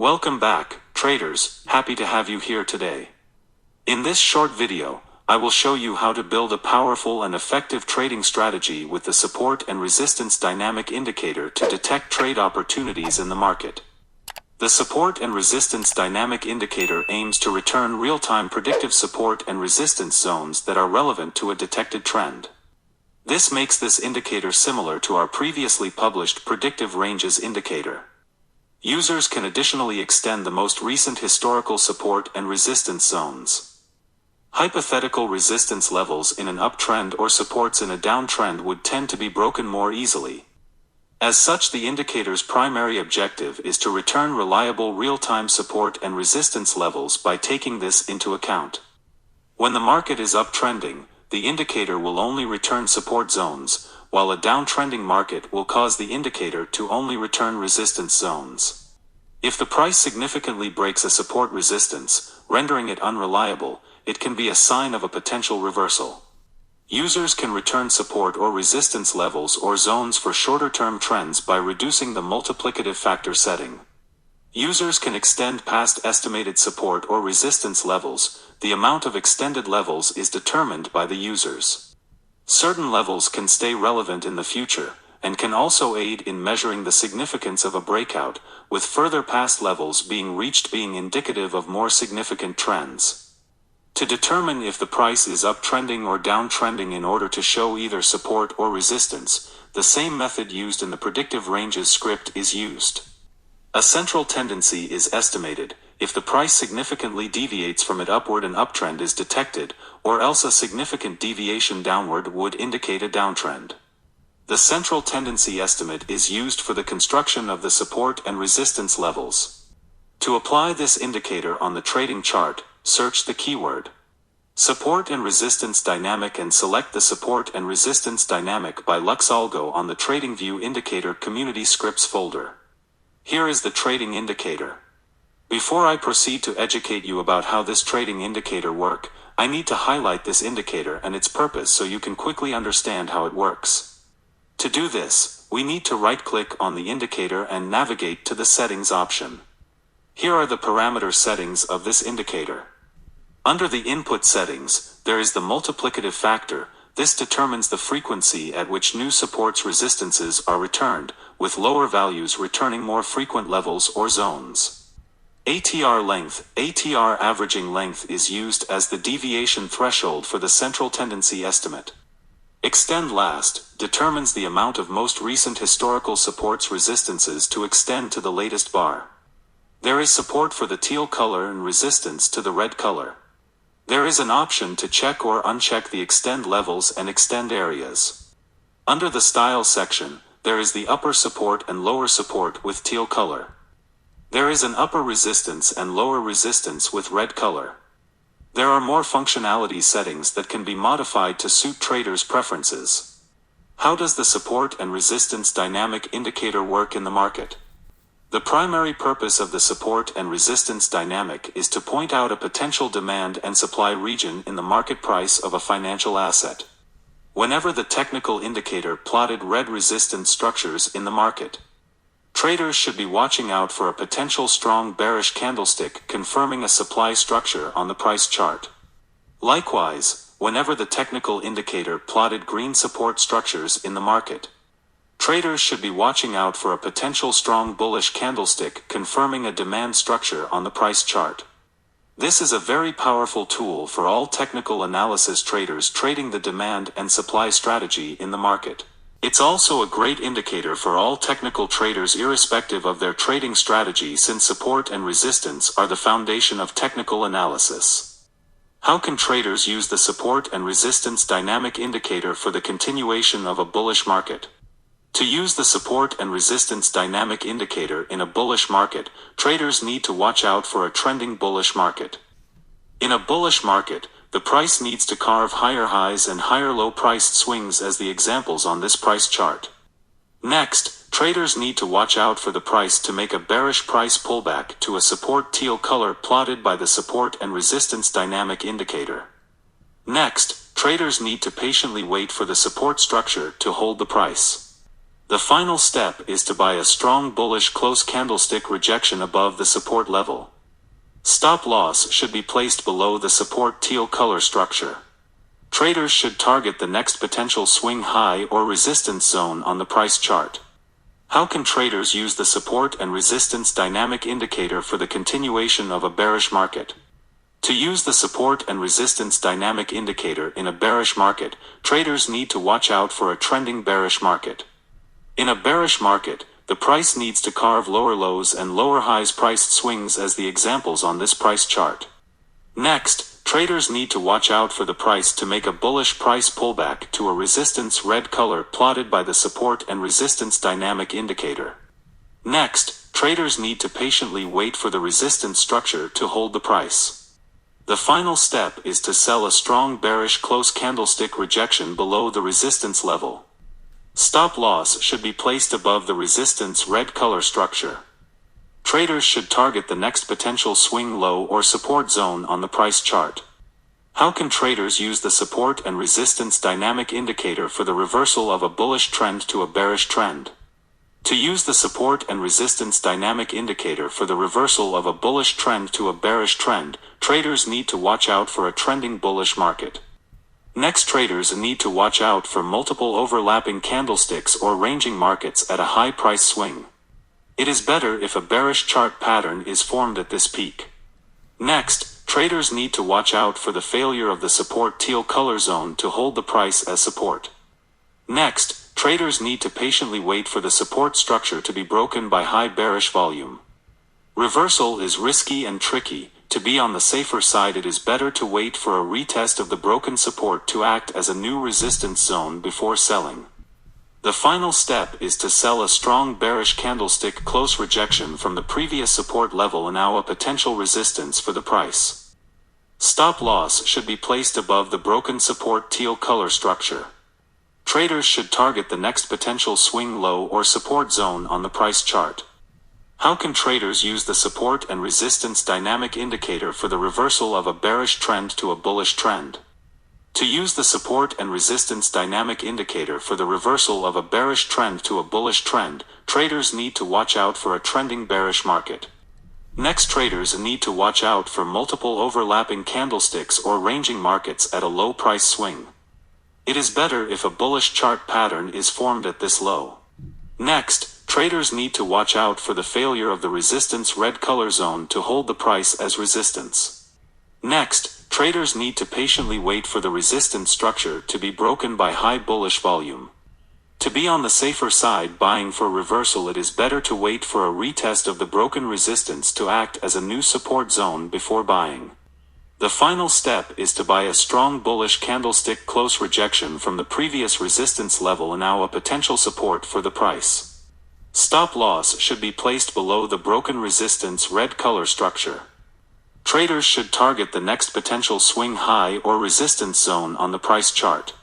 Welcome back, traders. Happy to have you here today. In this short video, I will show you how to build a powerful and effective trading strategy with the support and resistance dynamic indicator to detect trade opportunities in the market. The support and resistance dynamic indicator aims to return real-time predictive support and resistance zones that are relevant to a detected trend. This makes this indicator similar to our previously published predictive ranges indicator. Users can additionally extend the most recent historical support and resistance zones. Hypothetical resistance levels in an uptrend or supports in a downtrend would tend to be broken more easily. As such, the indicator's primary objective is to return reliable real-time support and resistance levels by taking this into account. When the market is uptrending, the indicator will only return support zones, while a downtrending market will cause the indicator to only return resistance zones. If the price significantly breaks a support resistance, rendering it unreliable, it can be a sign of a potential reversal. Users can return support or resistance levels or zones for shorter-term trends by reducing the multiplicative factor setting. Users can extend past estimated support or resistance levels. The amount of extended levels is determined by the users. Certain levels can stay relevant in the future, and can also aid in measuring the significance of a breakout, with further past levels being reached being indicative of more significant trends. To determine if the price is uptrending or downtrending in order to show either support or resistance, the same method used in the predictive ranges script is used. A central tendency is estimated if the price significantly deviates from it upward. An uptrend is detected, or else a significant deviation downward would indicate a downtrend. The central tendency estimate is used for the construction of the support and resistance levels. To apply this indicator on the trading chart, search the keyword support and resistance dynamic and select the support and resistance dynamic by LuxAlgo on the TradingView indicator community scripts folder. Here is the trading indicator. Before I proceed to educate you about how this trading indicator works, I need to highlight this indicator and its purpose so you can quickly understand how it works. To do this, we need to right-click on the indicator and navigate to the Settings option. Here are the parameter settings of this indicator. Under the Input settings, there is the multiplicative factor. This determines the frequency at which new supports resistances are returned, with lower values returning more frequent levels or zones. ATR length, ATR averaging length, is used as the deviation threshold for the central tendency estimate. Extend last determines the amount of most recent historical supports resistances to extend to the latest bar. There is support for the teal color and resistance to the red color. There is an option to check or uncheck the extend levels and extend areas. Under the Style section, there is the upper support and lower support with teal color. There is an upper resistance and lower resistance with red color. There are more functionality settings that can be modified to suit traders' preferences. How does the support and resistance dynamic indicator work in the market? The primary purpose of the support and resistance dynamic is to point out a potential demand and supply region in the market price of a financial asset. Whenever the technical indicator plotted red resistance structures in the market, traders should be watching out for a potential strong bearish candlestick confirming a supply structure on the price chart. Likewise, whenever the technical indicator plotted green support structures in the market, traders should be watching out for a potential strong bullish candlestick confirming a demand structure on the price chart. This is a very powerful tool for all technical analysis traders trading the demand and supply strategy in the market. It's also a great indicator for all technical traders irrespective of their trading strategy, since support and resistance are the foundation of technical analysis. How can traders use the support and resistance dynamic indicator for the continuation of a bullish market? To use the support and resistance dynamic indicator in a bullish market, traders need to watch out for a trending bullish market. In a bullish market, the price needs to carve higher highs and higher low priced swings as the examples on this price chart. Next, traders need to watch out for the price to make a bearish price pullback to a support teal color plotted by the support and resistance dynamic indicator. Next, traders need to patiently wait for the support structure to hold the price. The final step is to buy a strong bullish close candlestick rejection above the support level. Stop loss should be placed below the support teal color structure. Traders should target the next potential swing high or resistance zone on the price chart. How can traders use the support and resistance dynamic indicator for the continuation of a bearish market? To use the support and resistance dynamic indicator in a bearish market, traders need to watch out for a trending bearish market. In a bearish market, the price needs to carve lower lows and lower highs priced swings as the examples on this price chart. Next, traders need to watch out for the price to make a bullish price pullback to a resistance red color plotted by the support and resistance dynamic indicator. Next, traders need to patiently wait for the resistance structure to hold the price. The final step is to sell a strong bearish close candlestick rejection below the resistance level. Stop loss should be placed above the resistance red color structure. Traders should target the next potential swing low or support zone on the price chart. How can traders use the support and resistance dynamic indicator for the reversal of a bullish trend to a bearish trend? To use the support and resistance dynamic indicator for the reversal of a bullish trend to a bearish trend, traders need to watch out for a trending bullish market. Next, traders need to watch out for multiple overlapping candlesticks or ranging markets at a high price swing. It is better if a bearish chart pattern is formed at this peak. Next, traders need to watch out for the failure of the support teal color zone to hold the price as support. Next, traders need to patiently wait for the support structure to be broken by high bearish volume. Reversal is risky and tricky. To be on the safer side, it is better to wait for a retest of the broken support to act as a new resistance zone before selling. The final step is to sell a strong bearish candlestick close rejection from the previous support level and now a potential resistance for the price. Stop loss should be placed above the broken support teal color structure. Traders should target the next potential swing low or support zone on the price chart. How can traders use the support and resistance dynamic indicator for the reversal of a bearish trend to a bullish trend? To use the support and resistance dynamic indicator for the reversal of a bearish trend to a bullish trend, traders need to watch out for a trending bearish market. Next, traders need to watch out for multiple overlapping candlesticks or ranging markets at a low price swing. It is better if a bullish chart pattern is formed at this low. Next, traders need to watch out for the failure of the resistance red color zone to hold the price as resistance. Next, traders need to patiently wait for the resistance structure to be broken by high bullish volume. To be on the safer side buying for reversal, it is better to wait for a retest of the broken resistance to act as a new support zone before buying. The final step is to buy a strong bullish candlestick close rejection from the previous resistance level and now a potential support for the price. Stop loss should be placed below the broken resistance red color structure. Traders should target the next potential swing high or resistance zone on the price chart.